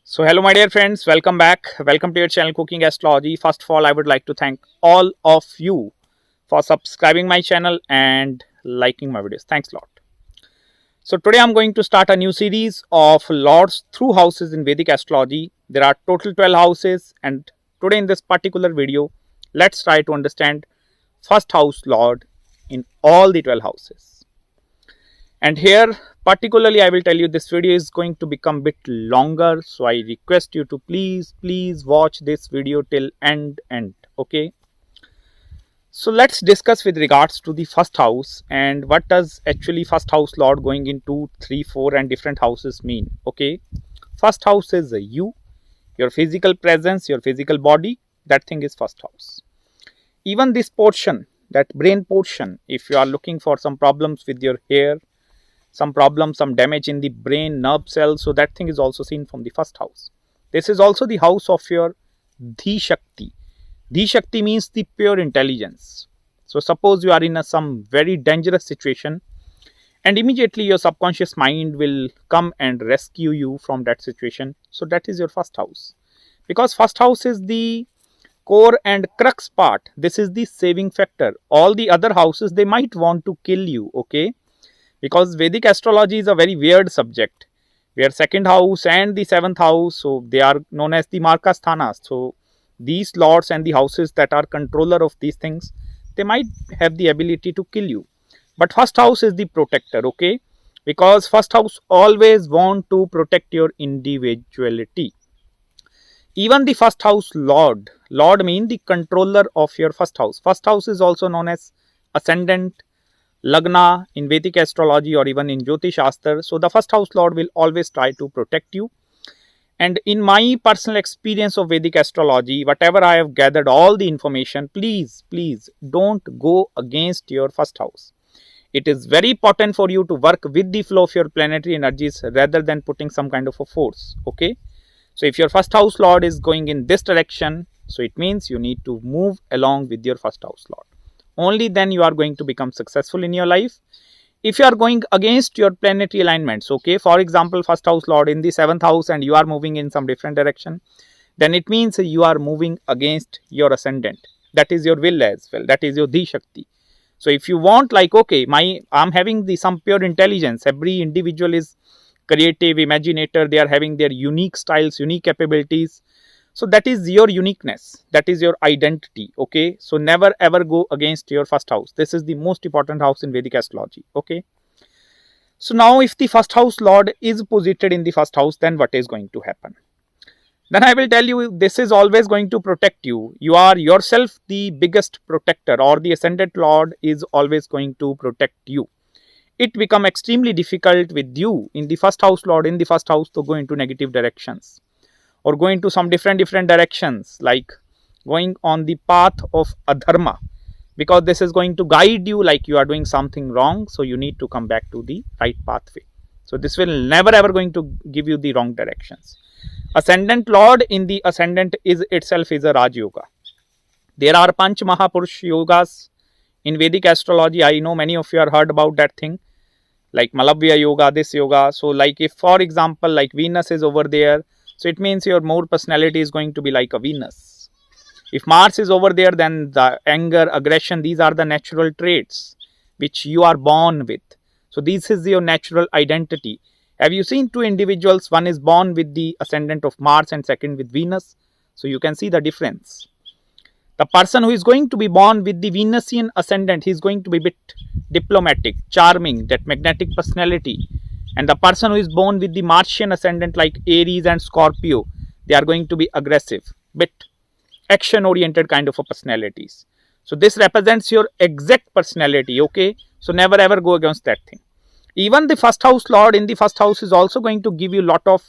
So hello my dear friends, welcome back. Welcome to your channel Cooking Astrology. First of all, I would like to thank all of you for subscribing my channel and liking my videos. Thanks a lot. So today I'm going to start a new series of lords through houses in Vedic Astrology. There are total 12 houses, and today in this particular video, let's try to understand first house lord in all the 12 houses. And here particularly I will tell you this video is going to become a bit longer, so I request you to please watch this video till end. Okay, so let's discuss with regards to the first house and what does actually first house lord going into 3, 4 and different houses mean. Okay, first house is you, your physical presence, your physical body. That thing is first house. Even this portion, that brain portion, if you are looking for some problems with your hair, some problem, some damage in the brain nerve cells, so that thing is also seen from the first house. This is also the house of your Dhi Shakti. Dhi Shakti means the pure intelligence. So suppose you are in some very dangerous situation and immediately your subconscious mind will come and rescue you from that situation. So that is your first house, because first house is the core and crux part. This is the saving factor. All the other houses, they might want to kill you. Okay, because Vedic astrology is a very weird subject, where second house and the seventh house, so they are known as the Markasthanas. So these lords and the houses that are controller of these things, they might have the ability to kill you. But first house is the protector. Okay, because first house always want to protect your individuality. Even the first house lord mean the controller of your first house. First house is also known as ascendant, Lagna in Vedic astrology, or even in Jyotish Shastra. So the first house lord will always try to protect you. And in my personal experience of Vedic astrology, whatever I have gathered, all the information, please don't go against your first house. It is very important for you to work with the flow of your planetary energies rather than putting some kind of a force. Okay, so if your first house lord is going in this direction, so it means you need to move along with your first house lord. Only then you are going to become successful in your life. If you are going against your planetary alignments, okay, for example, first house lord in the 7th house and you are moving in some different direction, then it means you are moving against your ascendant. That is your will as well. That is your Dhi Shakti. So if you want, like, okay, I'm having the some pure intelligence. Every individual is creative, imaginator. They are having their unique styles, unique capabilities. So that is your uniqueness, that is your identity. Okay, so never ever go against your first house. This is the most important house in Vedic astrology. Okay, so now if the first house lord is posited in the first house, then what is going to happen? Then I will tell you, this is always going to protect you. You are yourself the biggest protector, or the ascendant lord is always going to protect you. It become extremely difficult with you in the first house lord in the first house to go into negative directions, or go into some different directions, like going on the path of adharma, because this is going to guide you like you are doing something wrong, so you need to come back to the right pathway. So this will never ever going to give you the wrong directions. Ascendant lord in the ascendant is itself is a Raj Yoga. There are Panch Mahapurush Yogas in Vedic astrology. I know many of you have heard about that thing, like Malavya Yoga, this yoga. So like if for example like Venus is over there, so it means your more personality is going to be like a Venus. If Mars is over there, then the anger, aggression, these are the natural traits which you are born with. So this is your natural identity. Have you seen two individuals? One is born with the ascendant of Mars and second with Venus. So you can see the difference. The person who is going to be born with the Venusian ascendant, he is going to be a bit diplomatic, charming, that magnetic personality. And the person who is born with the Martian ascendant like Aries and Scorpio, they are going to be aggressive, bit action oriented kind of a personalities. So this represents your exact personality. Okay, so never ever go against that thing. Even the first house lord in the first house is also going to give you lot of,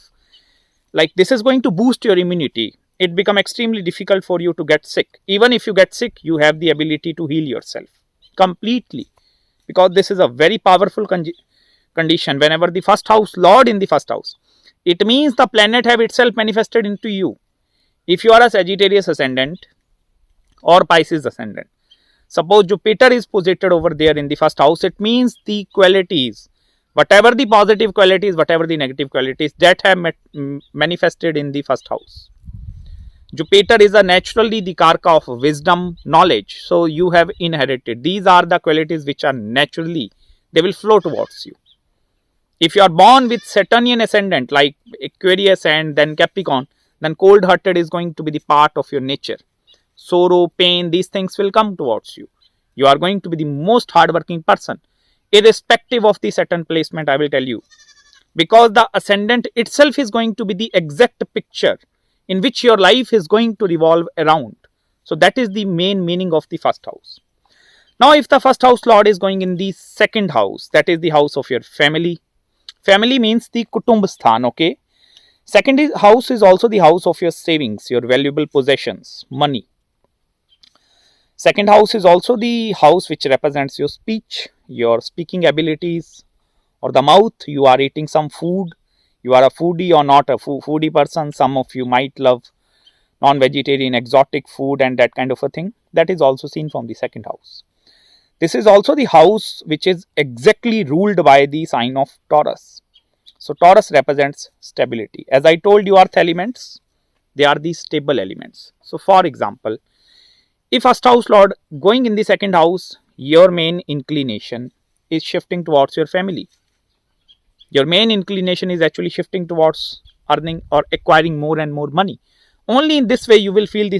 like, this is going to boost your immunity. It become extremely difficult for you to get sick. Even if you get sick, you have the ability to heal yourself completely, because this is a very powerful condition. Whenever the first house lord in the first house, it means the planet have itself manifested into you. If you are a Sagittarius ascendant or Pisces ascendant, suppose Jupiter is posited over there in the first house, it means the qualities, Whatever the positive qualities, whatever the negative qualities that have manifested in the first house. Jupiter is a naturally the karka of wisdom, knowledge. So you have inherited. These are the qualities which are naturally, they will flow towards you. If you are born with Saturnian ascendant like Aquarius and then Capricorn, then cold hearted is going to be the part of your nature. Sorrow, pain, these things will come towards you. You are going to be the most hardworking person, irrespective of the Saturn placement, I will tell you. Because the ascendant itself is going to be the exact picture in which your life is going to revolve around. So that is the main meaning of the first house. Now, if the first house lord is going in the second house, that is the house of your family. Family means the Kutumbsthan, okay? Second house is also the house of your savings, your valuable possessions, money. Second house is also the house which represents your speech, your speaking abilities, or the mouth. You are eating some food. You are a foodie or not a foodie person. Some of you might love non-vegetarian, exotic food and that kind of a thing. That is also seen from the second house. This is also the house which is exactly ruled by the sign of Taurus. So Taurus represents stability. As I told you, earth elements, they are the stable elements. So for example, if first house lord going in the second house, your main inclination is shifting towards your family. Your main inclination is actually shifting towards earning or acquiring more and more money. Only in this way you will feel the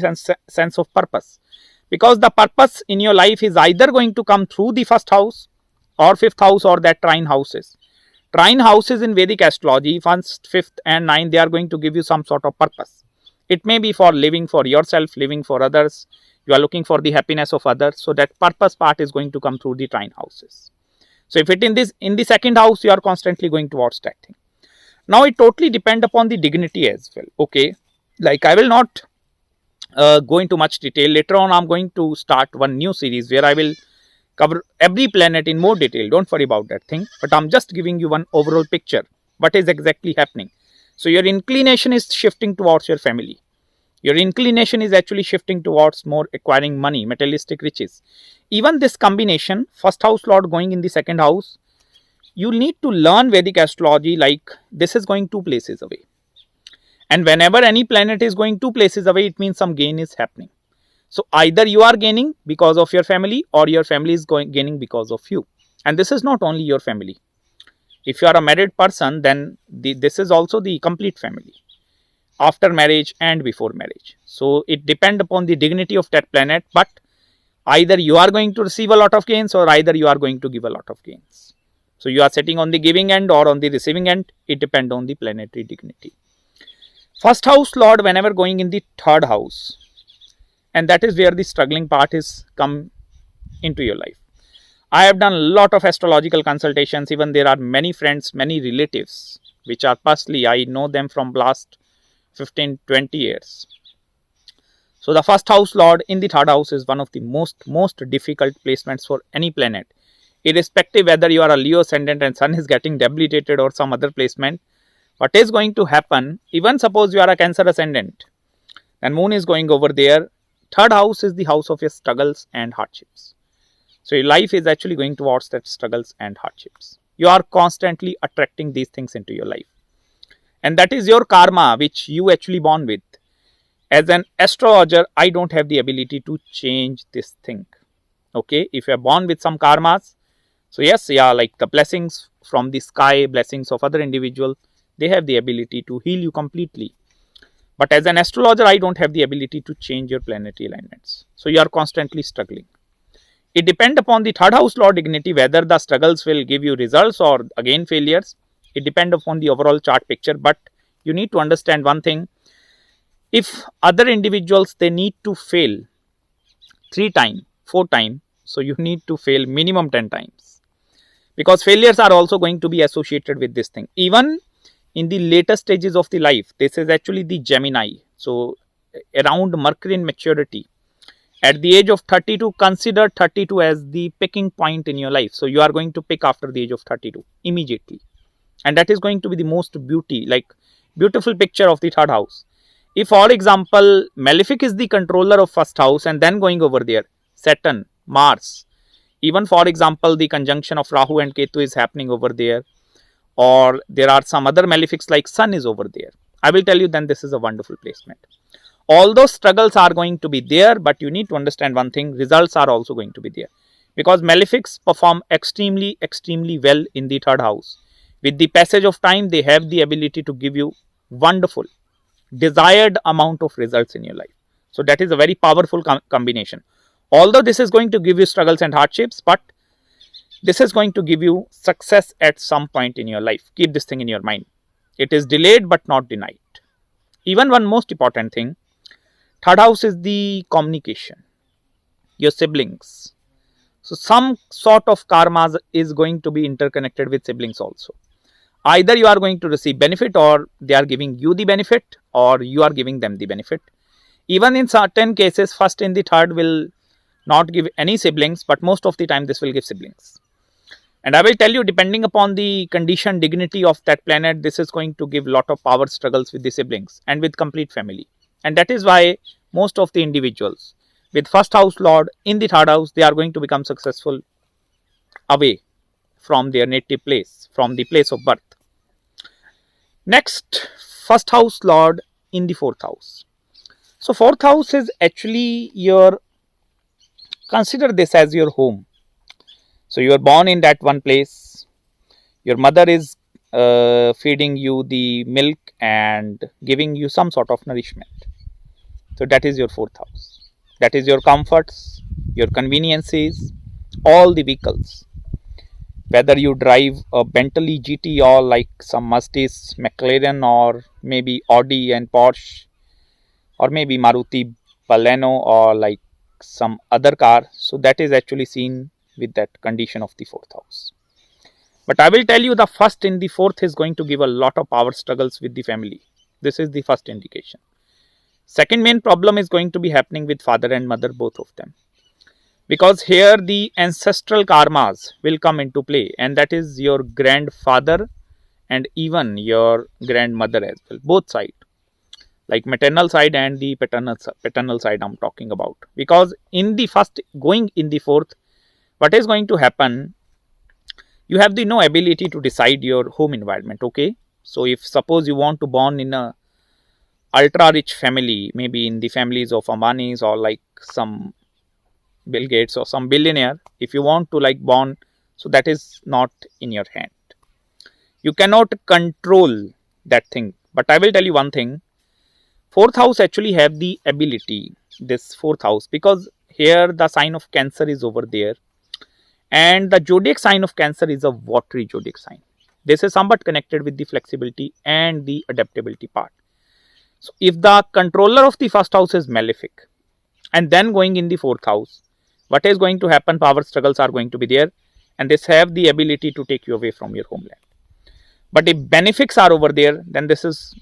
sense of purpose. Because the purpose in your life is either going to come through the first house or fifth house or that trine houses. Trine houses in Vedic astrology, first, fifth and ninth, they are going to give you some sort of purpose. It may be for living for yourself, living for others. You are looking for the happiness of others. So that purpose part is going to come through the trine houses. So if it in the second house, you are constantly going towards that thing. Now it totally depends upon the dignity as well. Okay, like I will not go into much detail. Later on, I'm going to start one new series where I will cover every planet in more detail. Don't worry about that thing. But I'm just giving you one overall picture. What is exactly happening? So your inclination is shifting towards your family. Your inclination is actually shifting towards more acquiring money, materialistic riches. Even this combination, first house lord going in the second house, you need to learn Vedic astrology like this is going 2 places away. And whenever any planet is going 2 places away, it means some gain is happening. So either you are gaining because of your family or your family is gaining because of you. And this is not only your family. If you are a married person, then this is also the complete family. After marriage and before marriage. So it depends upon the dignity of that planet, but either you are going to receive a lot of gains or either you are going to give a lot of gains. So you are sitting on the giving end or on the receiving end. It depends on the planetary dignity. First house lord whenever going in the third house, and that is where the struggling part is come into your life. I have done a lot of astrological consultations. Even there are many friends, many relatives, which are personally, I know them from last 15-20 years. So the first house lord in the third house is one of the most difficult placements for any planet, irrespective whether you are a Leo ascendant and sun is getting debilitated or some other placement. What is going to happen, even suppose you are a Cancer ascendant and moon is going over there, third house is the house of your struggles and hardships. So your life is actually going towards that struggles and hardships. You are constantly attracting these things into your life. And that is your karma which you actually born with. As an astrologer, I don't have the ability to change this thing. Okay, if you are born with some karmas, so yes, yeah, like the blessings from the sky, blessings of other individuals, they have the ability to heal you completely. But as an astrologer, I don't have the ability to change your planetary alignments. So you are constantly struggling. It depends upon the third house lord dignity whether the struggles will give you results or again failures. It depends upon the overall chart picture. But you need to understand one thing. If other individuals, they need to fail 3 times, 4 times, so you need to fail minimum 10 times. Because failures are also going to be associated with this thing. Even in the later stages of the life, this is actually the Gemini. So around Mercury in maturity. At the age of 32, consider 32 as the picking point in your life. So you are going to pick after the age of 32 immediately. And that is going to be the most beautiful picture of the third house. If, for example, Malefic is the controller of first house and then going over there, Saturn, Mars, even for example, the conjunction of Rahu and Ketu is happening over there. or there are some other malefics like sun is over there, I will tell you then this is a wonderful placement. Although struggles are going to be there, but you need to understand one thing, results are also going to be there, because malefics perform extremely well in the third house. With the passage of time, they have the ability to give you wonderful desired amount of results in your life. So that is a very powerful combination. Although this is going to give you struggles and hardships, but this is going to give you success at some point in your life. Keep this thing in your mind. It is delayed but not denied. Even one most important thing, third house is the communication, your siblings. So some sort of karma is going to be interconnected with siblings also. Either you are going to receive benefit, or they are giving you the benefit, or you are giving them the benefit. Even in certain cases, first and the third will not give any siblings, but most of the time this will give siblings. And I will tell you, depending upon the condition, dignity of that planet, this is going to give lot of power struggles with the siblings and with complete family. And that is why most of the individuals with first house lord in the third house, they are going to become successful away from their native place, from the place of birth. Next, first house lord in the fourth house. So fourth house is actually your, consider this as your home. So you are born in that one place. Your mother is feeding you the milk and giving you some sort of nourishment. So that is your fourth house. That is your comforts, your conveniences, all the vehicles. Whether you drive a Bentley GT or like some Mercedes, McLaren, or maybe Audi and Porsche, or maybe Maruti Baleno, or like some other car. So that is actually seen with that condition of the fourth house. But I will tell you, the first in the fourth is going to give a lot of power struggles with the family. This is the first indication. Second main problem is going to be happening with father and mother, both of them. Because here the ancestral karmas will come into play, and that is your grandfather and even your grandmother as well, both sides, like maternal side and the paternal side I'm talking about. Because in the first, going in the fourth, what is going to happen, you have the no ability to decide your home environment. Okay, so if suppose you want to born in a ultra rich family, maybe in the families of Ambanis or like some Bill Gates or some billionaire, if you want to like born, so that is not in your hand. You cannot control that thing. But I will tell you one thing, fourth house actually have the ability, this fourth house, because here the sign of Cancer is over there, and the zodiac sign of Cancer is a watery zodiac sign. This is somewhat connected with the flexibility and the adaptability part. So if the controller of the first house is malefic and then going in the fourth house, what is going to happen? Power struggles are going to be there, and this have the ability to take you away from your homeland. But if benefics are over there, then this is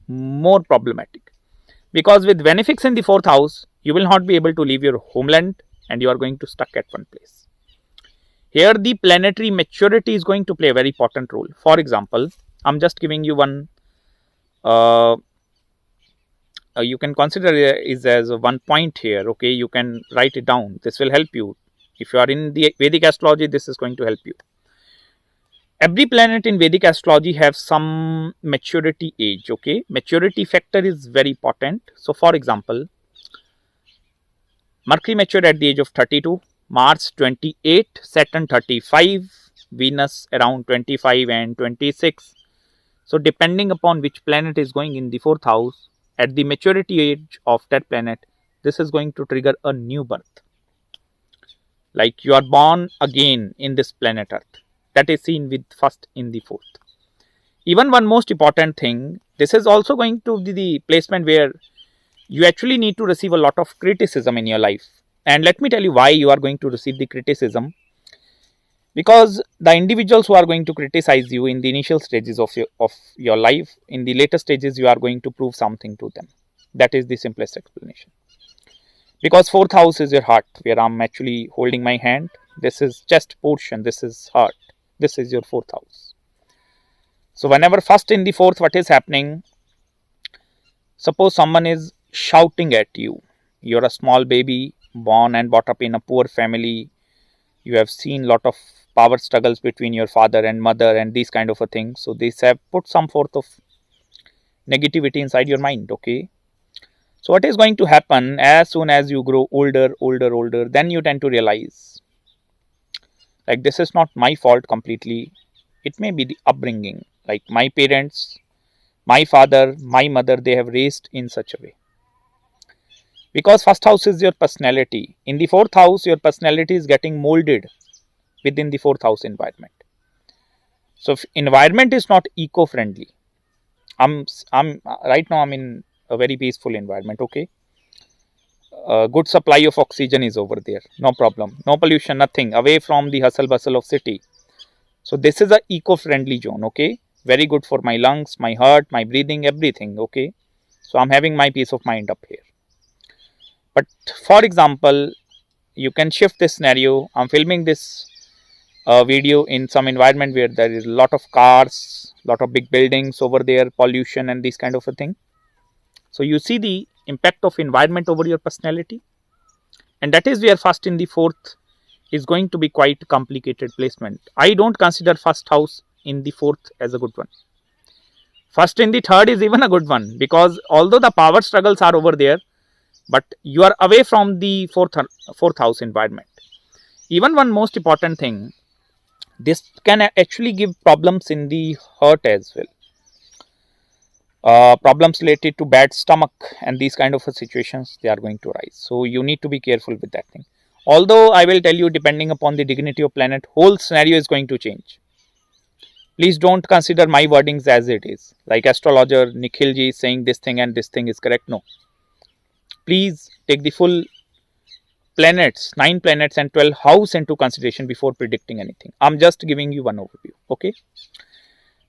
more problematic, because with benefics in the fourth house, you will not be able to leave your homeland and you are going to stuck at one place. Here the planetary maturity is going to play a very important role. For example, I'm just giving you one, you can consider it as one point here. Okay, you can write it down. This will help you. If you are in the Vedic astrology, this is going to help you. Every planet in Vedic astrology have some maturity age. Okay, maturity factor is very important. So for example, Mercury matured at the age of 32, Mars 28, Saturn 35, Venus around 25 and 26. So depending upon which planet is going in the fourth house, at the maturity age of that planet, this is going to trigger a new birth. Like you are born again in this planet Earth. That is seen with first in the fourth. Even one most important thing, this is also going to be the placement where you actually need to receive a lot of criticism in your life. And let me tell you why you are going to receive the criticism. Because the individuals who are going to criticize you in the initial stages of your life, in the later stages, you are going to prove something to them. That is the simplest explanation. Because fourth house is your heart, where I'm actually holding my hand. This is chest portion. This is heart. This is your fourth house. So whenever first in the fourth, what is happening? Suppose someone is shouting at you. You're a small baby, born and brought up in a poor family. You have seen lot of power struggles between your father and mother and these kind of a thing. So these have put some forth of negativity inside your mind. Okay. So what is going to happen as soon as you grow older, then you tend to realize like this is not my fault completely. It may be the upbringing. Like my parents, my father, my mother, they have raised in such a way. Because first house is your personality. In the fourth house, your personality is getting molded within the fourth house environment. So if environment is not eco-friendly, I'm right now I'm in a very peaceful environment. Okay, a good supply of oxygen is over there, no problem, no pollution, nothing, away from the hustle bustle of city. So this is a eco-friendly zone. Okay, very good for my lungs, my heart, my breathing, everything. Okay, so I'm having my peace of mind up here. But for example, you can shift this scenario. I'm filming this video in some environment where there is a lot of cars, lot of big buildings over there, pollution and this kind of a thing. So you see the impact of environment over your personality, and that is where first in the fourth is going to be quite complicated placement. I don't consider first house in the fourth as a good one. First in the third is even a good one, because although the power struggles are over there, but you are away from the fourth house environment. Even one most important thing, this can actually give problems in the heart as well. Problems related to bad stomach and these kind of situations, they are going to rise. So you need to be careful with that thing. Although I will tell you, depending upon the dignity of planet, whole scenario is going to change. Please don't consider my wordings as it is. Like astrologer Nikhilji is saying this thing and this thing is correct. No. Please take the full planets, 9 planets and 12 house into consideration before predicting anything. I'm just giving you one overview. Okay.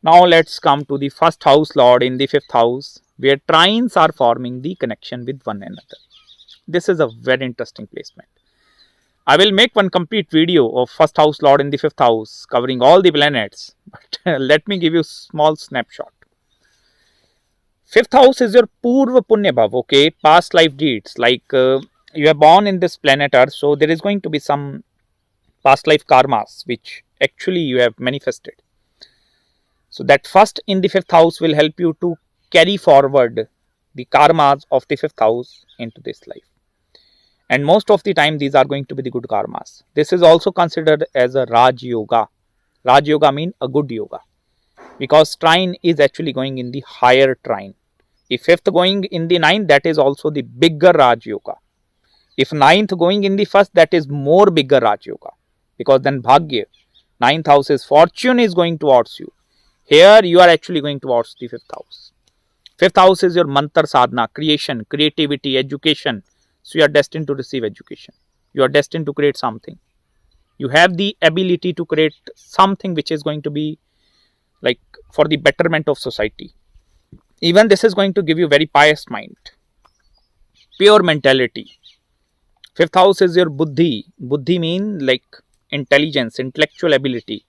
Now let's come to the first house lord in the fifth house, where trines are forming the connection with one another. This is a very interesting placement. I will make one complete video of first house lord in the fifth house covering all the planets, but let me give you a small snapshot. Fifth house is your Purva Punya Bhav, okay, past life deeds. Like you are born in this planet Earth, so there is going to be some past life karmas which actually you have manifested. So that first in the fifth house will help you to carry forward the karmas of the fifth house into this life. And most of the time these are going to be the good karmas. This is also considered as a Raj Yoga. Raj Yoga means a good yoga, because trine is actually going in the higher trine. If fifth going in the ninth, that is also the bigger Raj Yoga. If ninth going in the first, that is more bigger Raj Yoga, because then Bhagya, ninth house is fortune is going towards you. Here you are actually going towards the fifth house. Fifth house is your mantra sadhana, creation, creativity, education. So you are destined to receive education. You are destined to create something. You have the ability to create something which is going to be like for the betterment of society. Even this is going to give you very pious mind, pure mentality. Fifth house is your buddhi. Buddhi means like intelligence, intellectual ability.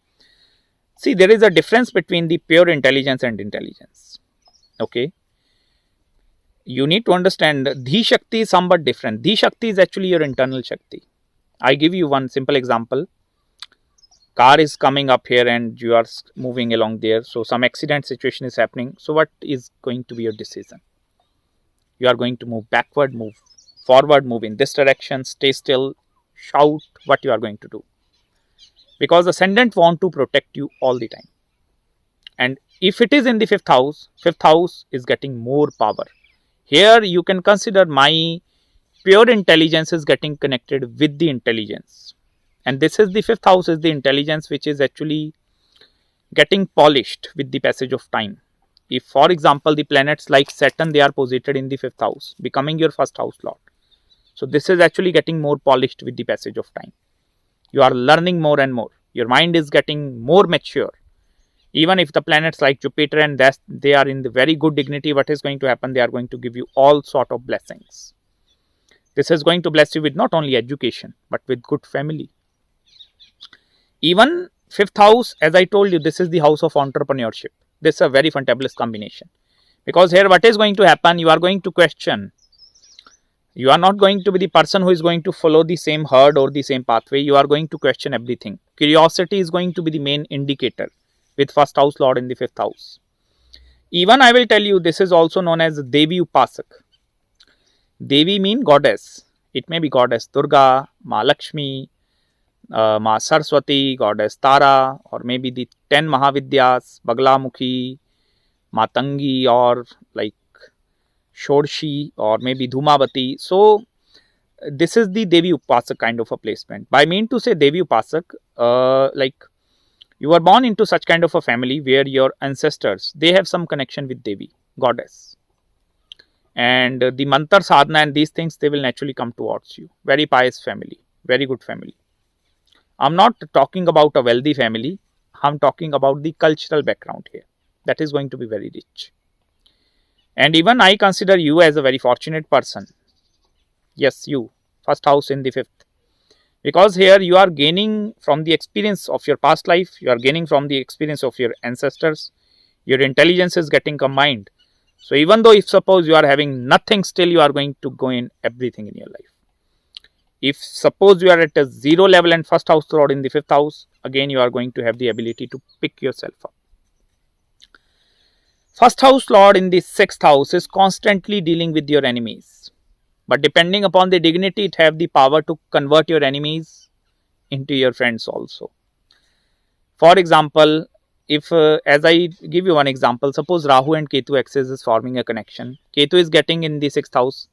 See, there is a difference between the pure intelligence and intelligence. Okay. You need to understand Dhi Shakti is somewhat different. Dhi Shakti is actually your internal Shakti. I give you one simple example. Car is coming up here and you are moving along there. So some accident situation is happening. So what is going to be your decision? You are going to move backward, move forward, move in this direction, stay still, shout, what you are going to do. Because ascendant want to protect you all the time. And if it is in the fifth house is getting more power. Here you can consider my pure intelligence is getting connected with the intelligence. And this is the fifth house is the intelligence which is actually getting polished with the passage of time. If for example the planets like Saturn, they are posited in the fifth house, becoming your first house lord. So this is actually getting more polished with the passage of time. You are learning more and more. Your mind is getting more mature. Even if the planets like Jupiter and they are in the very good dignity, what is going to happen? They are going to give you all sort of blessings. This is going to bless you with not only education, but with good family. Even fifth house, as I told you, this is the house of entrepreneurship. This is a very fantabulous combination. Because here what is going to happen? You are going to question You are not going to be the person who is going to follow the same herd or the same pathway. You are going to question everything. Curiosity is going to be the main indicator with first house lord in the fifth house. Even I will tell you, this is also known as Devi Upasak. Devi mean goddess. It may be goddess Durga, Ma Lakshmi, Ma Saraswati, goddess Tara, or maybe the 10 Mahavidyas, Baglamukhi, Matangi, or like Shodshi, or maybe Dhumavati. So this is the Devi Upasak kind of a placement. By mean to say Devi Upasak, like you are born into such kind of a family where your ancestors, they have some connection with Devi, goddess. And the mantra sadhana and these things, they will naturally come towards you. Very pious family, very good family. I'm not talking about a wealthy family. I'm talking about the cultural background here. That is going to be very rich. And even I consider you as a very fortunate person. Yes, you, first house in the fifth. Because here you are gaining from the experience of your past life. You are gaining from the experience of your ancestors. Your intelligence is getting combined. So even though if suppose you are having nothing, still you are going to gain everything in your life. If suppose you are at a zero level and first house lord in the fifth house, again you are going to have the ability to pick yourself up. First house lord in the sixth house is constantly dealing with your enemies. But depending upon the dignity, it have the power to convert your enemies into your friends also. For example, if as I give you one example, suppose Rahu and Ketu axis is forming a connection. Ketu is getting in the sixth house.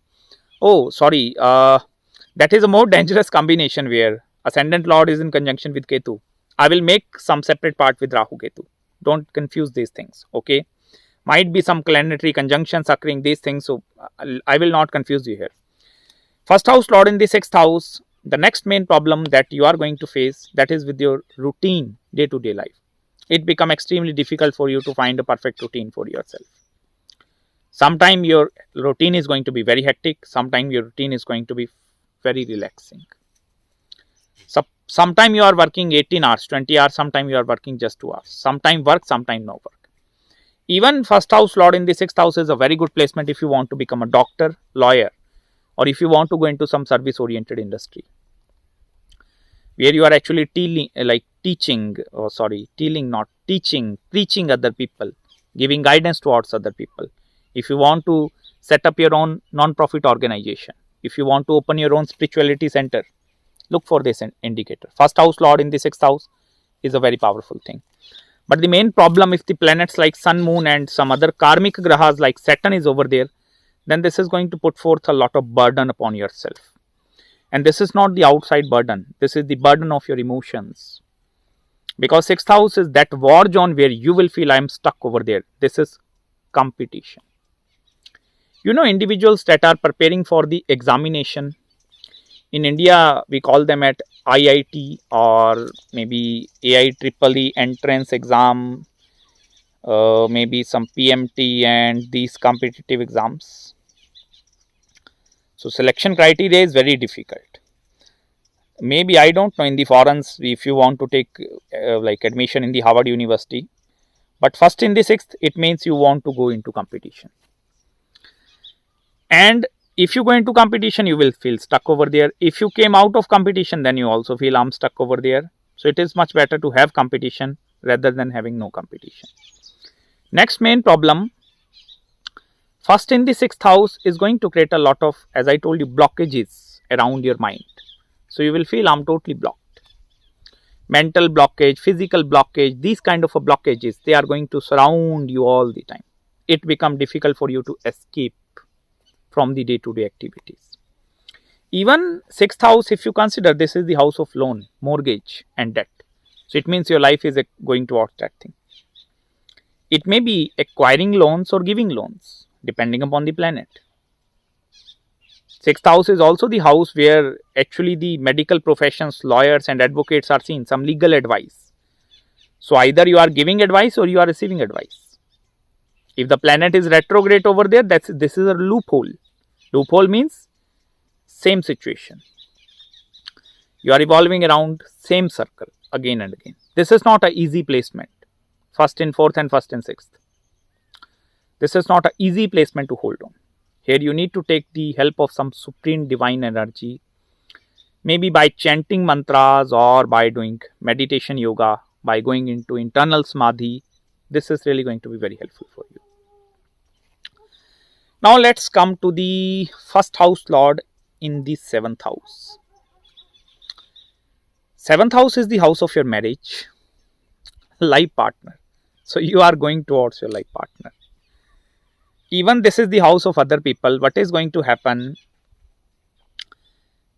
Oh, sorry. That is a more dangerous combination where ascendant lord is in conjunction with Ketu. I will make some separate part with Rahu Ketu. Don't confuse these things. Okay. Might be some planetary conjunctions occurring, these things. So I will not confuse you here. First house lord in the sixth house. The next main problem that you are going to face, that is with your routine day-to-day life. It becomes extremely difficult for you to find a perfect routine for yourself. Sometimes your routine is going to be very hectic. Sometimes your routine is going to be very relaxing. So, sometimes you are working 18 hours, 20 hours. Sometimes you are working just 2 hours. Sometimes work, sometimes no work. Even first house lord in the sixth house is a very good placement if you want to become a doctor, lawyer, or if you want to go into some service oriented industry, where you are actually teaching preaching other people, giving guidance towards other people. If you want to set up your own non-profit organization, if you want to open your own spirituality center, look for this indicator. First house lord in the sixth house is a very powerful thing. But the main problem, if the planets like sun, moon and some other karmic grahas like Saturn is over there, then this is going to put forth a lot of burden upon yourself. And this is not the outside burden. This is the burden of your emotions. Because sixth house is that war zone where you will feel I am stuck over there. This is competition. You know, individuals that are preparing for the examination. In India, we call them at IIT or maybe AIEEE entrance exam, maybe some PMT and these competitive exams. So selection criteria is very difficult. Maybe I don't know in the foreigners if you want to take like admission in the Harvard University. But first in the sixth, it means you want to go into competition. And if you go into competition, you will feel stuck over there. If you came out of competition, then you also feel I'm stuck over there. So it is much better to have competition rather than having no competition. Next main problem, first in the sixth house is going to create a lot of, as I told you, blockages around your mind. So you will feel I'm totally blocked. Mental blockage, physical blockage, these kind of blockages, they are going to surround you all the time. It becomes difficult for you to escape from the day-to-day activities. Even sixth house, if you consider, this is the house of loan, mortgage and debt. So it means your life is going towards that thing. It may be acquiring loans or giving loans, depending upon the planet. Sixth house is also the house where actually the medical professions, lawyers and advocates are seen, some legal advice. So either you are giving advice or you are receiving advice. If the planet is retrograde over there, this is a loophole. Loophole means same situation. You are evolving around same circle again and again. This is not an easy placement. First in fourth and first in sixth. This is not an easy placement to hold on. Here you need to take the help of some supreme divine energy, maybe by chanting mantras or by doing meditation yoga, by going into internal samadhi. This is really going to be very helpful for you. Now let's come to the first house lord in the seventh house. Seventh house is the house of your marriage, life partner. So you are going towards your life partner. Even this is the house of other people. What is going to happen?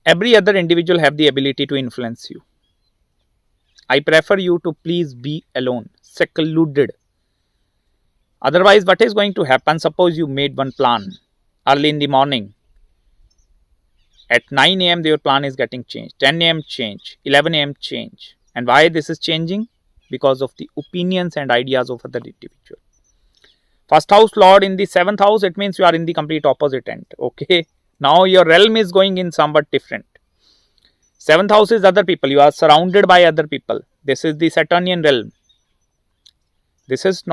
Every other individual have the ability to influence you. I prefer you to please be alone, secluded. Otherwise, what is going to happen? Suppose you made one plan early in the morning. At 9 a.m. your plan is getting changed. 10 a.m. change. 11 a.m. change. And why this is changing? Because of the opinions and ideas of other individual. First house lord in the seventh house, it means you are in the complete opposite end. Okay. Now your realm is going in somewhat different. Seventh house is other people. You are surrounded by other people. This is the Saturnian realm. This is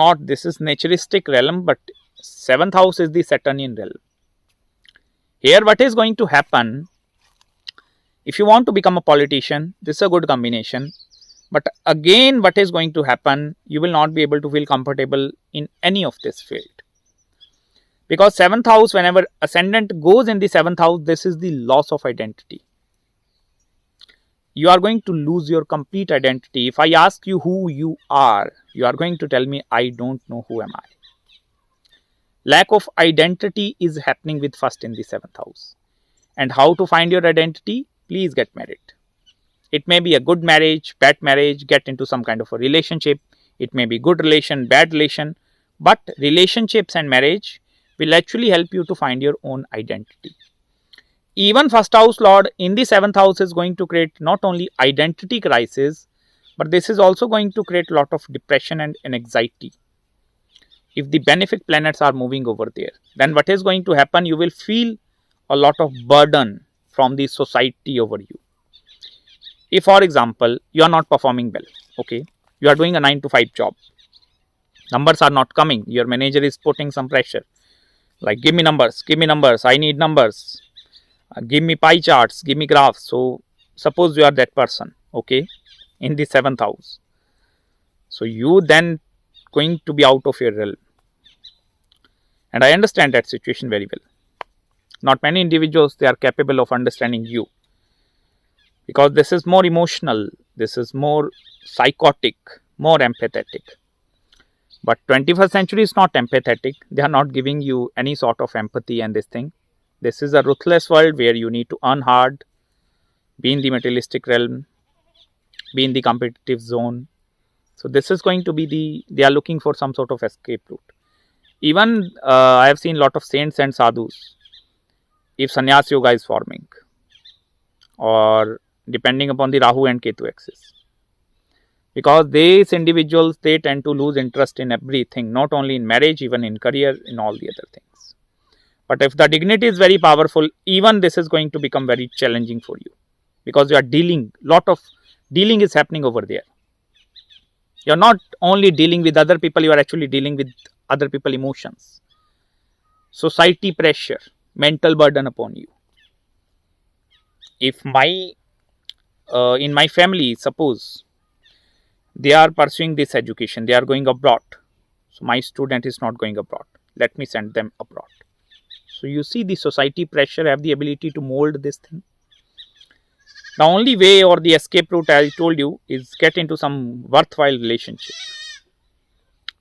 naturistic realm, but seventh house is the Saturnian realm. Here what is going to happen? If you want to become a politician, this is a good combination. But again, what is going to happen? You will not be able to feel comfortable in any of this field. Because seventh house, whenever ascendant goes in the seventh house, this is the loss of identity. You are going to lose your complete identity. If I ask you who you are going to tell me, I don't know who am I. Lack of identity is happening with first in the seventh house. And how to find your identity? Please get married. It may be a good marriage, bad marriage, get into some kind of a relationship. It may be good relation, bad relation. But relationships and marriage will actually help you to find your own identity. Even first house lord in the seventh house is going to create not only identity crisis, but this is also going to create a lot of depression and anxiety. If the benefic planets are moving over there, then what is going to happen? You will feel a lot of burden from the society over you. If, for example, you are not performing well, okay, you are doing a 9 to 5 job, numbers are not coming, your manager is putting some pressure, like give me numbers, I need numbers, give me pie charts, give me graphs. So suppose you are that person, okay, in the seventh house. So you then going to be out of your realm. And I understand that situation very well. Not many individuals, they are capable of understanding you. Because this is more emotional, this is more psychotic, more empathetic. But 21st century is not empathetic. They are not giving you any sort of empathy and this thing. This is a ruthless world where you need to earn hard, be in the materialistic realm, be in the competitive zone. So this is going to be they are looking for some sort of escape route. Even I have seen a lot of saints and sadhus. If sannyas yoga is forming, or depending upon the Rahu and Ketu axis. Because these individuals, they tend to lose interest in everything, not only in marriage, even in career, in all the other things. But if the dignity is very powerful, even this is going to become very challenging for you. Because you are dealing, lot of dealing is happening over there. You are not only dealing with other people, you are actually dealing with other people's emotions. Society pressure, mental burden upon you. If in my family, suppose they are pursuing this education, they are going abroad. So my student is not going abroad. Let me send them abroad. So you see, the society pressure have the ability to mold this thing. The only way or the escape route, as I told you, is get into some worthwhile relationship.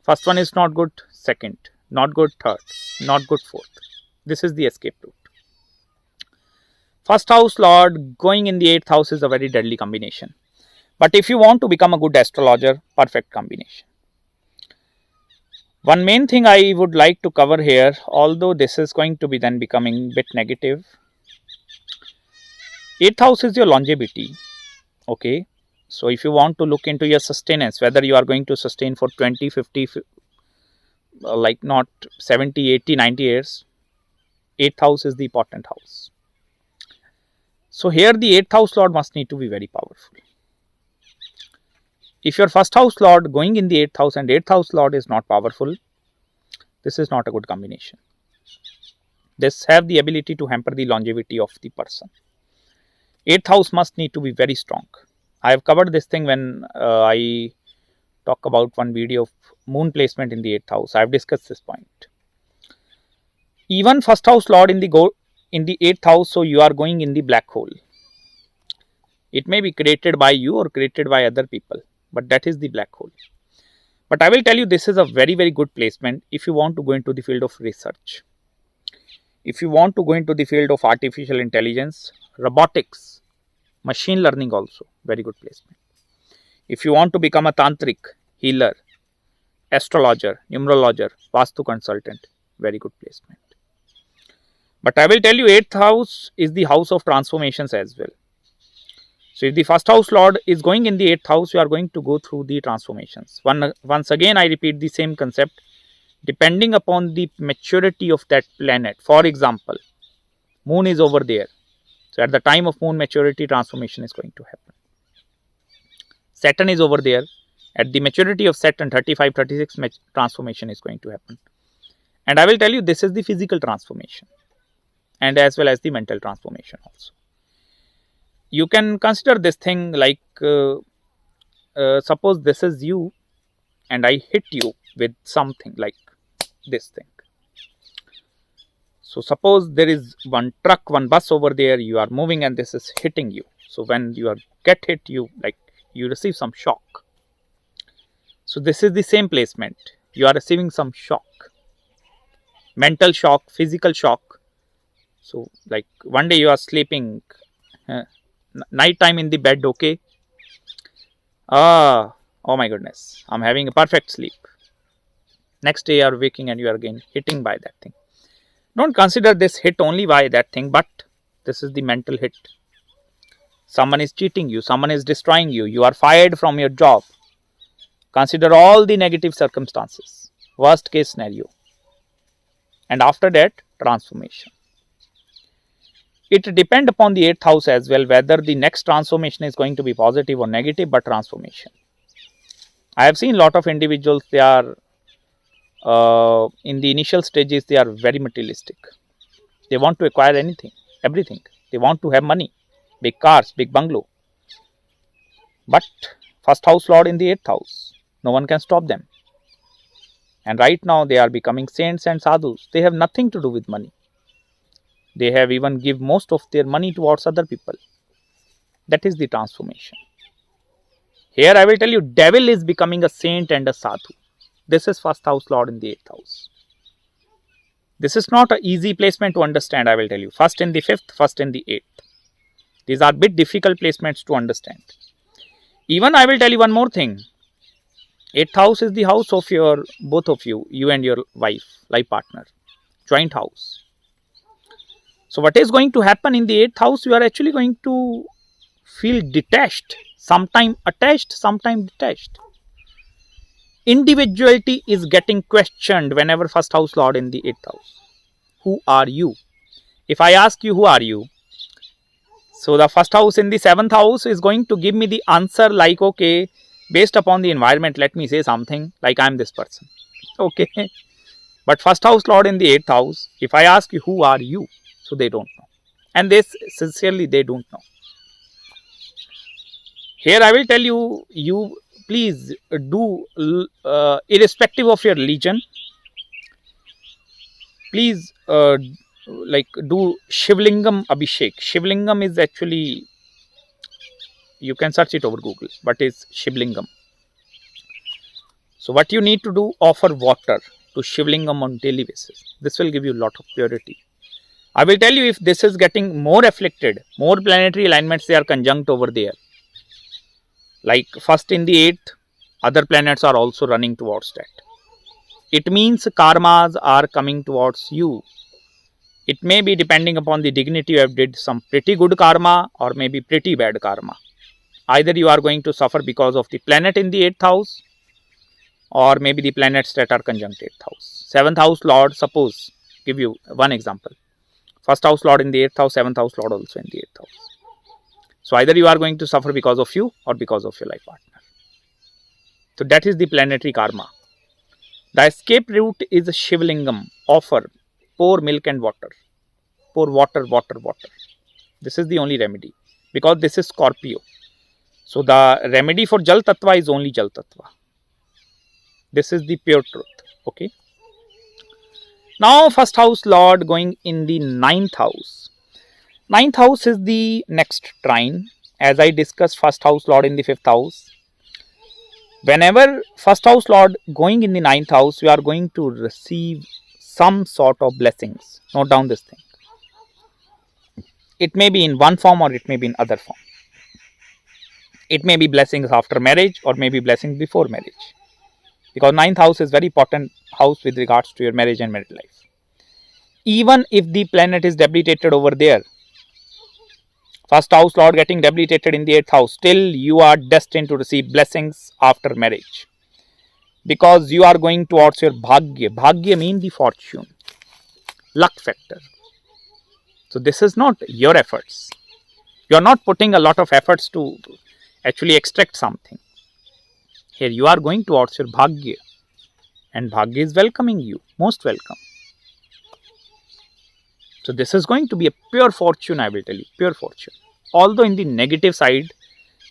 First one is not good, second, not good, third, not good, fourth. This is the escape route. First house lord going in the 8th house is a very deadly combination. But if you want to become a good astrologer, perfect combination. One main thing I would like to cover here, although this is going to be then becoming a bit negative. 8th house is your longevity. Okay. So if you want to look into your sustenance, whether you are going to sustain for 20, 50, like not 70, 80, 90 years, 8th house is the important house. So here the 8th house lord must need to be very powerful. If your first house lord going in the 8th house and 8th house lord is not powerful, this is not a good combination. This have the ability to hamper the longevity of the person. 8th house must need to be very strong. I have covered this thing when I talk about one video of moon placement in the 8th house. I have discussed this point. Even first house lord in the 8th house, so you are going in the black hole. It may be created by you or created by other people, but that is the black hole. But I will tell you, this is a very, very good placement if you want to go into the field of research. If you want to go into the field of artificial intelligence, robotics, machine learning also, very good placement. If you want to become a tantric, healer, astrologer, numerologer, vastu consultant, very good placement. But I will tell you, 8th house is the house of transformations as well. So if the first house lord is going in the 8th house, you are going to go through the transformations. Once again, I repeat the same concept. Depending upon the maturity of that planet, for example, moon is over there. So at the time of moon maturity, transformation is going to happen. Saturn is over there. At the maturity of Saturn, 35, 36, transformation is going to happen. And I will tell you, this is the physical transformation and as well as the mental transformation also. You can consider this thing like, suppose this is you and I hit you with something like this thing. So suppose there is one truck, one bus over there, you are moving and this is hitting you. So when you get hit, you receive some shock. So this is the same placement. You are receiving some shock, mental shock, physical shock. So like one day you are sleeping, night time in the bed, okay. Oh my goodness, I'm having a perfect sleep. Next day you are waking and you are again hitting by that thing. Don't consider this hit only by that thing, but this is the mental hit. Someone is cheating you, someone is destroying you, you are fired from your job. Consider all the negative circumstances, worst case scenario. And after that, transformation. It depends upon the 8th house as well, whether the next transformation is going to be positive or negative, but transformation. I have seen a lot of individuals, they are in the initial stages, they are very materialistic. They want to acquire anything, everything. They want to have money, big cars, big bungalow. But first house lord in the 8th house, no one can stop them. And right now they are becoming saints and sadhus. They have nothing to do with money. They have even give most of their money towards other people. That is the transformation. Here I will tell you, devil is becoming a saint and a sadhu. This is first house lord in the 8th house. This is not an easy placement to understand, I will tell you. First in the 5th, first in the 8th. These are bit difficult placements to understand. Even I will tell you one more thing. 8th house is the house of both of you, you and your wife, life partner, joint house. So what is going to happen in the 8th house? You are actually going to feel detached, sometime attached, sometime detached. Individuality is getting questioned whenever first house lord in the 8th house. Who are you? If I ask you, who are you? So the first house in the 7th house is going to give me the answer like, okay, based upon the environment, let me say something like I am this person. Okay. But first house lord in the 8th house, if I ask you, who are you? So they don't know. And this sincerely, they don't know. Here I will tell you, you please do, irrespective of your religion, please do Shivlingam Abhishek. Shivlingam is actually, you can search it over Google, but it's Shivlingam. So what you need to do, offer water to Shivlingam on daily basis. This will give you a lot of purity. I will tell you, if this is getting more afflicted, more planetary alignments, they are conjunct over there. Like first in the 8th, other planets are also running towards that. It means karmas are coming towards you. It may be depending upon the dignity you have did some pretty good karma or maybe pretty bad karma. Either you are going to suffer because of the planet in the 8th house or maybe the planets that are conjunct 8th house. 7th house lord, suppose, give you one example. First house lord in the 8th house, 7th house lord also in the 8th house. So either you are going to suffer because of you or because of your life partner. So that is the planetary karma. The escape route is Shivlingam, offer. pour milk and water. Pour water, water, water. This is the only remedy, because this is Scorpio. So the remedy for Jal Tattva is only Jal Tattva. This is the pure truth. Okay. Now first house lord going in the 9th house. 9th house is the next trine. As I discussed, first house lord in the 5th house. Whenever first house lord going in the 9th house, you are going to receive some sort of blessings. Note down this thing. It may be in one form or it may be in other form. It may be blessings after marriage or maybe blessings before marriage. Because 9th house is very important house with regards to your marriage and married life. Even if the planet is debilitated over there, first house lord getting debilitated in the 8th house, still you are destined to receive blessings after marriage. Because you are going towards your bhagya. Bhagya means the fortune, luck factor. So this is not your efforts. You are not putting a lot of efforts to actually extract something. Here you are going towards your bhagya, and bhagya is welcoming you, most welcome. So this is going to be a pure fortune, I will tell you, pure fortune. Although in the negative side,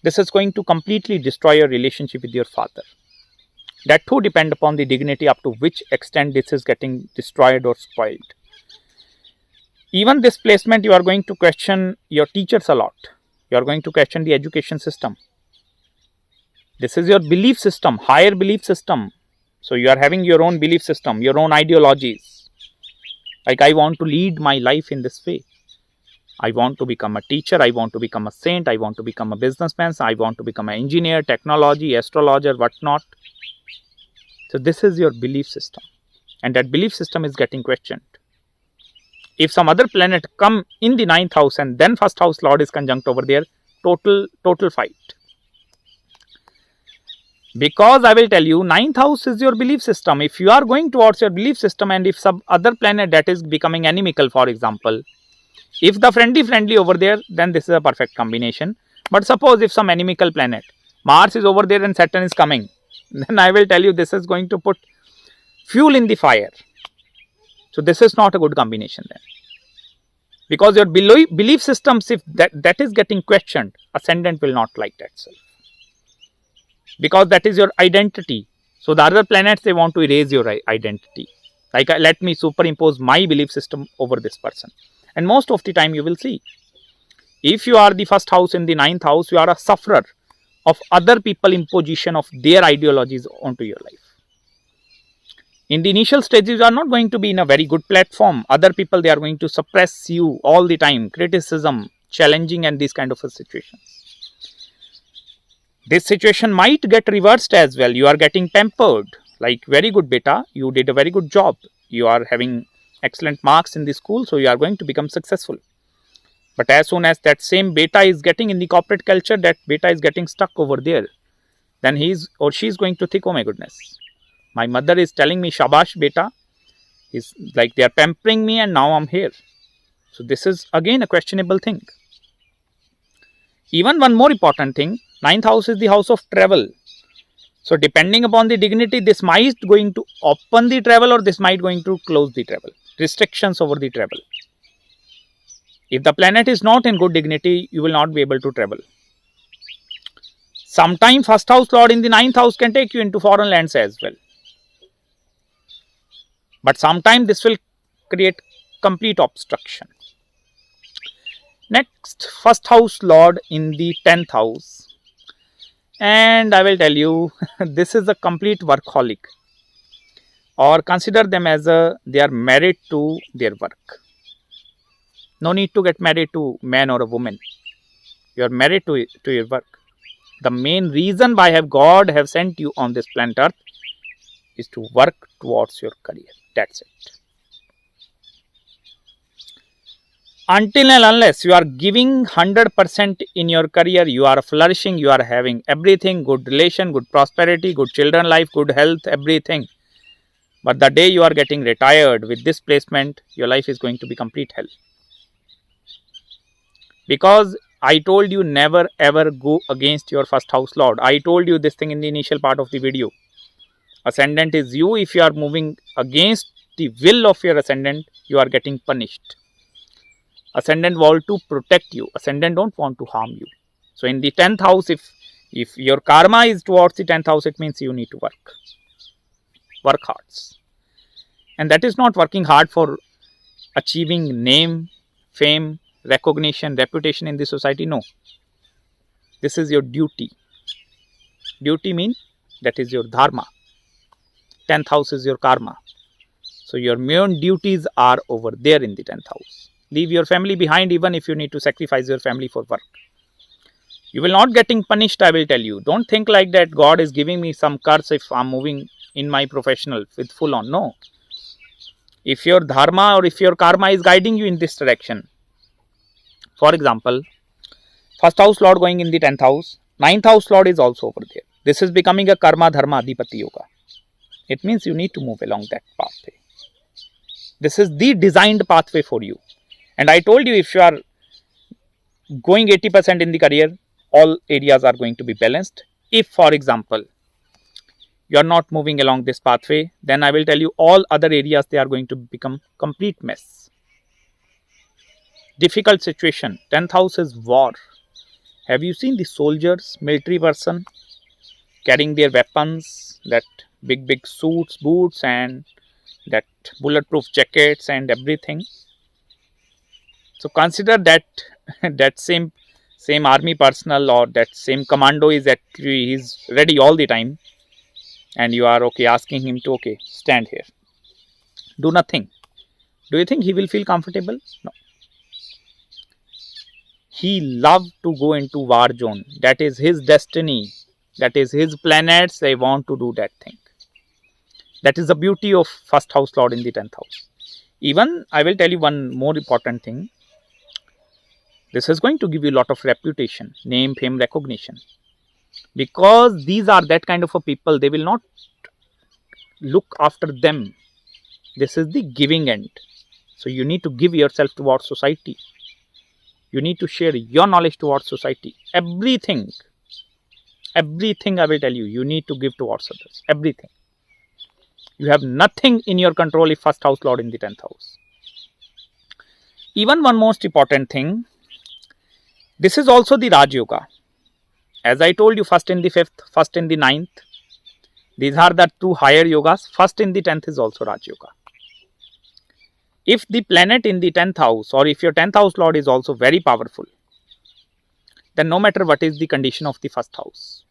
this is going to completely destroy your relationship with your father. That too depend upon the dignity up to which extent this is getting destroyed or spoiled. Even this placement, you are going to question your teachers a lot. You are going to question the education system. This is your belief system, higher belief system. So you are having your own belief system, your own ideologies. Like, I want to lead my life in this way. I want to become a teacher. I want to become a saint. I want to become a businessman. I want to become an engineer, technology, astrologer, whatnot. So this is your belief system. And that belief system is getting questioned. If some other planet come in the 9th house and then first house lord is conjunct over there, total fight. Because I will tell you, 9th house is your belief system. If you are going towards your belief system and if some other planet that is becoming inimical, for example, if the friendly over there, then this is a perfect combination. But suppose if some inimical planet, Mars is over there and Saturn is coming, then I will tell you this is going to put fuel in the fire. So this is not a good combination then. Because your belief systems, if that is getting questioned, ascendant will not like that self. Because that is your identity. So the other planets, they want to erase your identity. Like, let me superimpose my belief system over this person. And most of the time you will see, if you are the first house in the 9th house, you are a sufferer of other people imposition of their ideologies onto your life. In the initial stages, you are not going to be in a very good platform. Other people, they are going to suppress you all the time. Criticism, challenging, and these kind of situations. This situation might get reversed as well. You are getting pampered. Like, very good beta, you did a very good job. You are having excellent marks in the school, so you are going to become successful. But as soon as that same beta is getting in the corporate culture, that beta is getting stuck over there, then he's or she's going to think, oh my goodness, my mother is telling me shabash beta. It's like they are pampering me and now I'm here. So this is again a questionable thing. Even one more important thing, 9th house is the house of travel. So depending upon the dignity, this might going to open the travel or this might going to close the travel. Restrictions over the travel. If the planet is not in good dignity, you will not be able to travel. Sometimes first house lord in the 9th house can take you into foreign lands as well. But sometimes this will create complete obstruction. Next, first house lord in the 10th house. And I will tell you, this is a complete workaholic. Or consider them as they are married to their work. No need to get married to man or a woman. You are married to your work. The main reason why God have sent you on this planet Earth is to work towards your career. That's it. Until and unless you are giving 100% in your career, you are flourishing, you are having everything, good relation, good prosperity, good children life, good health, everything. But the day you are getting retired with this placement, your life is going to be complete hell. Because I told you never ever go against your first house lord. I told you this thing in the initial part of the video. Ascendant is you. If you are moving against the will of your ascendant, you are getting punished. Ascendant want to protect you. Ascendant don't want to harm you. So in the 10th house, if your karma is towards the 10th house, it means you need to work hard. And that is not working hard for achieving name, fame, recognition, reputation in the society. No. This is your duty. Duty means that is your dharma. 10th house is your karma. So your main duties are over there in the 10th house. Leave your family behind even if you need to sacrifice your family for work. You will not getting punished, I will tell you. Don't think like that God is giving me some curse if I'm moving in my professional with full on. No. If your dharma or if your karma is guiding you in this direction. For example, first house lord going in the 10th house, 9th house lord is also over there. This is becoming a karma dharma adhipati yoga. It means you need to move along that pathway. This is the designed pathway for you. And I told you, if you are going 80% in the career, all areas are going to be balanced. If, for example, you are not moving along this pathway, then I will tell you all other areas, they are going to become complete mess. Difficult situation. 10th house is war. Have you seen the soldiers, military person carrying their weapons, that big suits, boots, and that bulletproof jackets and everything? So consider that that same army personnel or that same commando is actually, he's ready all the time, and you are asking him to stand here, do nothing. Do you think he will feel comfortable? No. He loves to go into war zone. That is his destiny. That is his planets. They want to do that thing. That is the beauty of first house lord in the 10th house. Even I will tell you one more important thing. This is going to give you a lot of reputation, name, fame, recognition. Because these are that kind of a people, they will not look after them. This is the giving end. So you need to give yourself towards society. You need to share your knowledge towards society. Everything I will tell you, you need to give towards others. Everything. You have nothing in your control if first house lord in the 10th house. Even one most important thing, this is also the Raj Yoga. As I told you, first in the 5th, first in the 9th. These are the two higher yogas. First in the 10th is also Raj Yoga. If the planet in the 10th house, or if your 10th house lord is also very powerful, then no matter what is the condition of the first house,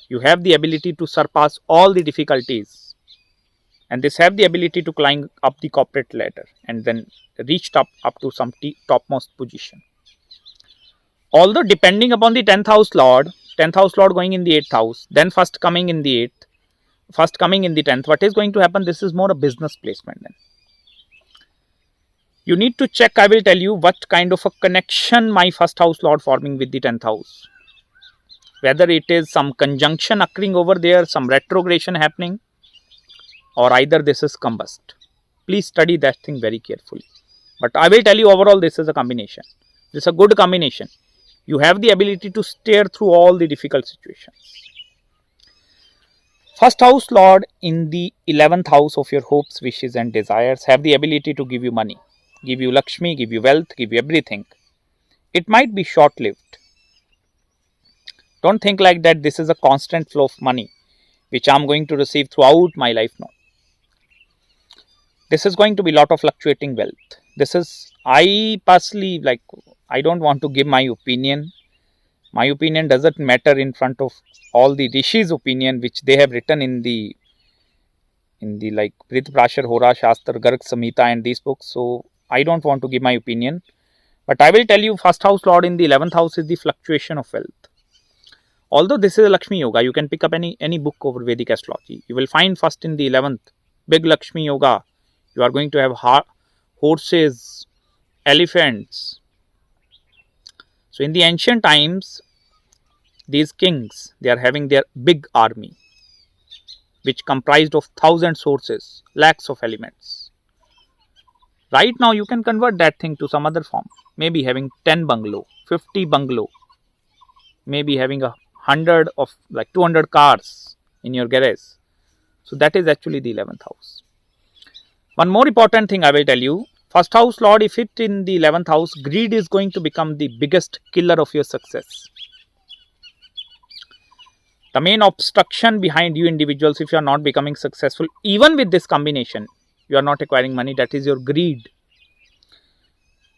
you have the ability to surpass all the difficulties. And this have the ability to climb up the corporate ladder and then reach up to some topmost position. Although depending upon the 10th house lord going in the 8th house, then first coming in the 8th, first coming in the 10th, what is going to happen? This is more a business placement then. You need to check, I will tell you, what kind of a connection my first house lord forming with the 10th house. Whether it is some conjunction occurring over there, some retrogression happening, or either this is combust. Please study that thing very carefully. But I will tell you, overall, this is a combination. This is a good combination. You have the ability to steer through all the difficult situations. First house lord in the 11th house of your hopes, wishes and desires have the ability to give you money, give you Lakshmi, give you wealth, give you everything. It might be short-lived. Don't think like that this is a constant flow of money which I am going to receive throughout my life. No. This is going to be a lot of fluctuating wealth. This is, I personally, I don't want to give my opinion. My opinion doesn't matter in front of all the rishis' opinion which they have written in the Prit Prashar, Hora, Shastra, Garg, Samhita and these books. So I don't want to give my opinion. But I will tell you, first house lord in the 11th house is the fluctuation of wealth. Although this is a Lakshmi Yoga, you can pick up any book over Vedic Astrology. You will find first in the 11th, big Lakshmi Yoga. You are going to have horses, elephants. So in the ancient times, these kings, they are having their big army, which comprised of thousands horses, lakhs of elements. Right now, you can convert that thing to some other form. Maybe having 10 bungalow, 50 bungalow, maybe having 100 of 200 cars in your garage. So that is actually the 11th house. One more important thing I will tell you. First house lord, if it in the 11th house, greed is going to become the biggest killer of your success. The main obstruction behind you individuals, if you are not becoming successful, even with this combination, you are not acquiring money, that is your greed.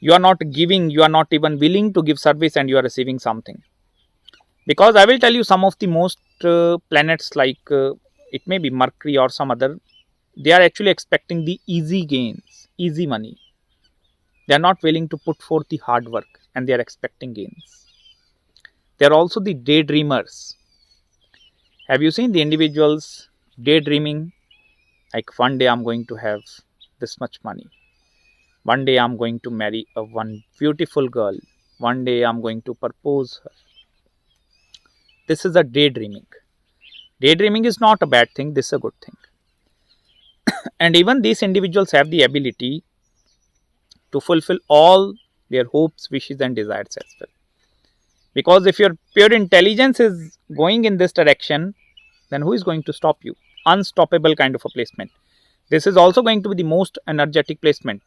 You are not giving, you are not even willing to give service, and you are receiving something. Because I will tell you, some of the most planets, like it may be Mercury or some other, they are actually expecting the easy gains, easy money. They are not willing to put forth the hard work, and they are expecting gains. They are also the daydreamers. Have you seen the individuals daydreaming? Like, one day I'm going to have this much money. One day I'm going to marry a one beautiful girl. One day I'm going to propose her. This is a daydreaming. Daydreaming is not a bad thing. This is a good thing. And even these individuals have the ability to fulfill all their hopes, wishes and desires as well. Because if your pure intelligence is going in this direction, then who is going to stop you? Unstoppable kind of a placement. This is also going to be the most energetic placement.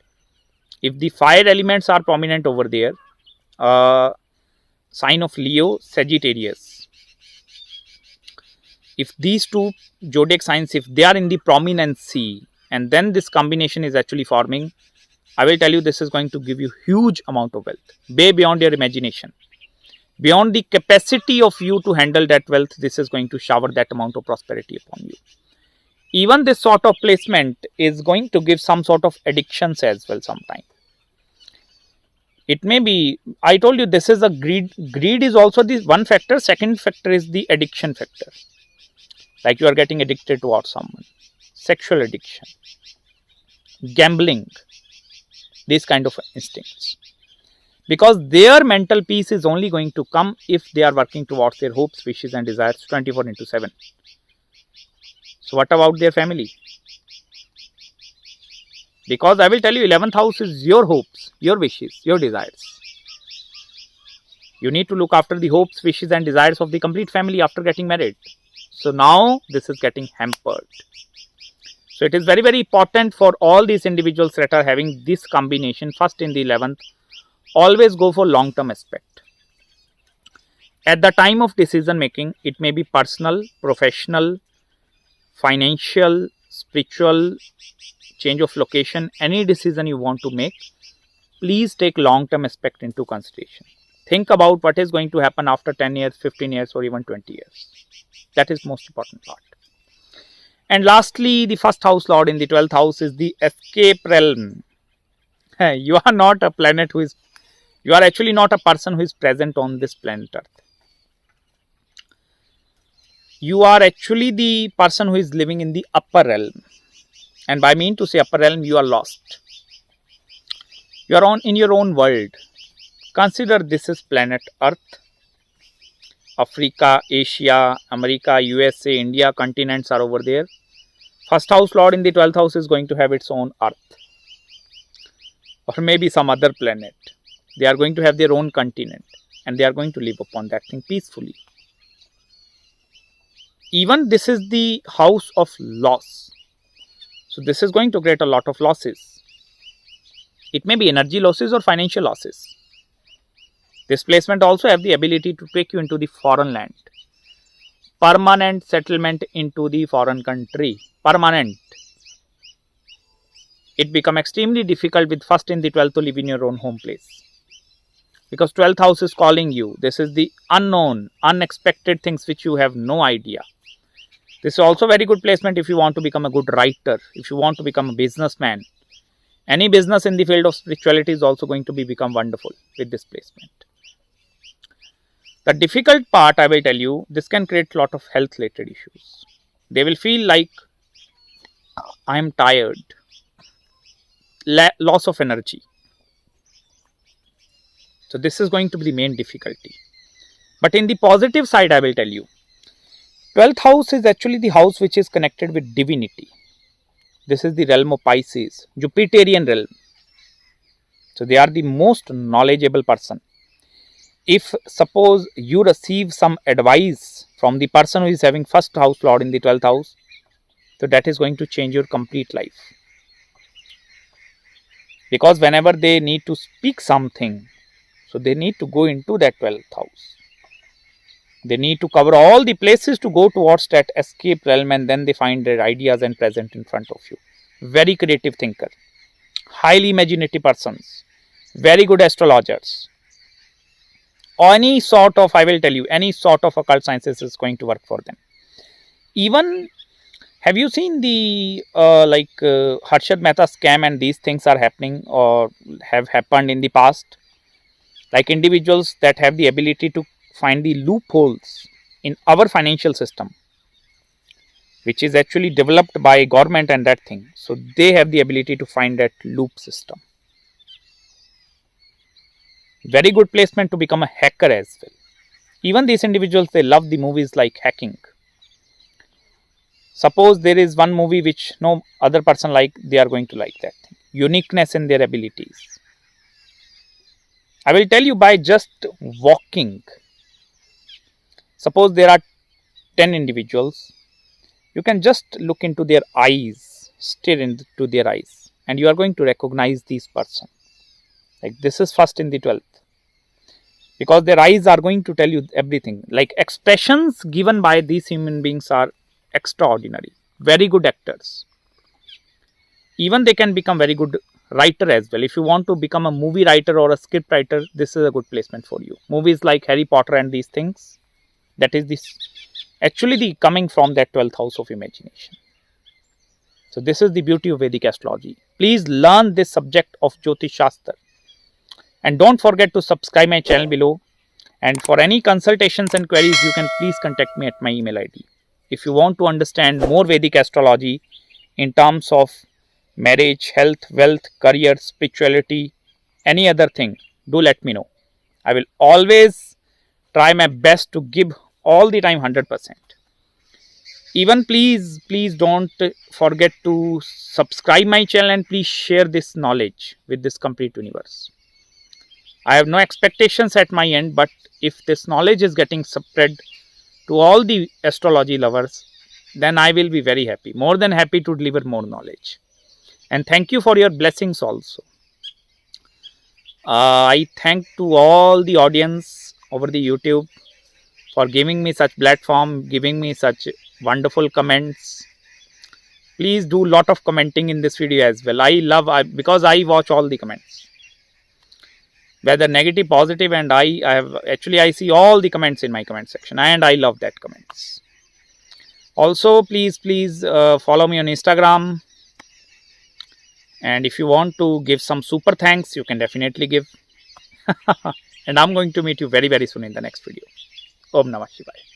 If the fire elements are prominent over there, sign of Leo, Sagittarius, if these two zodiac signs, if they are in the prominency, and then this combination is actually forming, I will tell you, this is going to give you huge amount of wealth, way beyond your imagination, beyond the capacity of you to handle that wealth. This is going to shower that amount of prosperity upon you. Even this sort of placement is going to give some sort of addictions as well sometime. It may be, I told you, this is a greed. Greed is also the one factor. Second factor is the addiction factor. Like you are getting addicted towards someone. Sexual addiction. Gambling. These kind of instincts. Because their mental peace is only going to come if they are working towards their hopes, wishes and desires 24/7. So what about their family? Because I will tell you, 11th house is your hopes, your wishes, your desires. You need to look after the hopes, wishes and desires of the complete family after getting married. So now this is getting hampered. So it is very, very important for all these individuals that are having this combination, first in the 11th, always go for long-term aspect. At the time of decision making, it may be personal, professional, financial, spiritual, change of location, any decision you want to make, please take long-term aspect into consideration. Think about what is going to happen after 10 years, 15 years or even 20 years. That is most important part. And lastly, the first house lord in the 12th house is the escape realm. You are not a planet who is, you are actually not a person who is present on this planet Earth. You are actually the person who is living in the upper realm. And by mean to say upper realm, you are lost. You are in your own world. Consider this is planet Earth. Africa, Asia, America, USA, India, continents are over there. First house lord in the 12th house is going to have its own Earth. Or maybe some other planet. They are going to have their own continent. And they are going to live upon that thing peacefully. Even this is the house of loss. So this is going to create a lot of losses. It may be energy losses or financial losses. This placement also have the ability to take you into the foreign land. Permanent settlement into the foreign country. Permanent. It become extremely difficult with first in the 12th to live in your own home place. Because 12th house is calling you. This is the unknown, unexpected things which you have no idea. This is also very good placement if you want to become a good writer, if you want to become a businessman. Any business in the field of spirituality is also going to become wonderful with this placement. The difficult part, I will tell you, this can create a lot of health related issues. They will feel like, I am tired, loss of energy. So this is going to be the main difficulty. But in the positive side, I will tell you, 12th house is actually the house which is connected with divinity. This is the realm of Pisces, Jupiterian realm. So they are the most knowledgeable person. If suppose you receive some advice from the person who is having first house lord in the 12th house, so that is going to change your complete life. because whenever they need to speak something, so they need to go into that 12th house. They need to cover all the places to go towards that escape realm, and then they find their ideas and present in front of you. Very creative thinker, highly imaginative persons, very good astrologers. Any sort of, I will tell you, any sort of occult sciences is going to work for them. Even, have you seen the Harshad Mehta scam, and these things are happening or have happened in the past? Like individuals that have the ability to find the loopholes in our financial system, which is actually developed by government and that thing. So they have the ability to find that loop system. Very good placement to become a hacker as well. Even these individuals, they love the movies like hacking. Suppose there is one movie which no other person like, they are going to like that thing. Uniqueness in their abilities. I will tell you by just walking. Suppose there are 10 individuals. You can just look into their eyes, stare into their eyes, and you are going to recognize this person. Like this is first in the 12th. Because their eyes are going to tell you everything. Like expressions given by these human beings are extraordinary. Very good actors. Even they can become very good writer as well. If you want to become a movie writer or a script writer, this is a good placement for you. Movies like Harry Potter and these things, that is this actually the coming from that 12th house of imagination. So this is the beauty of Vedic astrology. Please learn this subject of Jyotish Shastra. And don't forget to subscribe my channel below. And for any consultations and queries, you can please contact me at my email ID. If you want to understand more Vedic astrology in terms of marriage, health, wealth, career, spirituality, any other thing, do let me know. I will always try my best to give all the time 100%. Even please don't forget to subscribe my channel, and please share this knowledge with this complete universe. I have no expectations at my end, but if this knowledge is getting spread to all the astrology lovers, then I will be very happy, more than happy to deliver more knowledge. And thank you for your blessings also. I thank to all the audience over the YouTube for giving me such platform, giving me such wonderful comments. Please do lot of commenting in this video as well. Because I watch all the comments, whether negative, positive, and I see all the comments in my comment section, and I love that comments. Also, please follow me on Instagram. And if you want to give some super thanks, you can definitely give. And I'm going to meet you very, very soon in the next video. Om Namah Shivaya.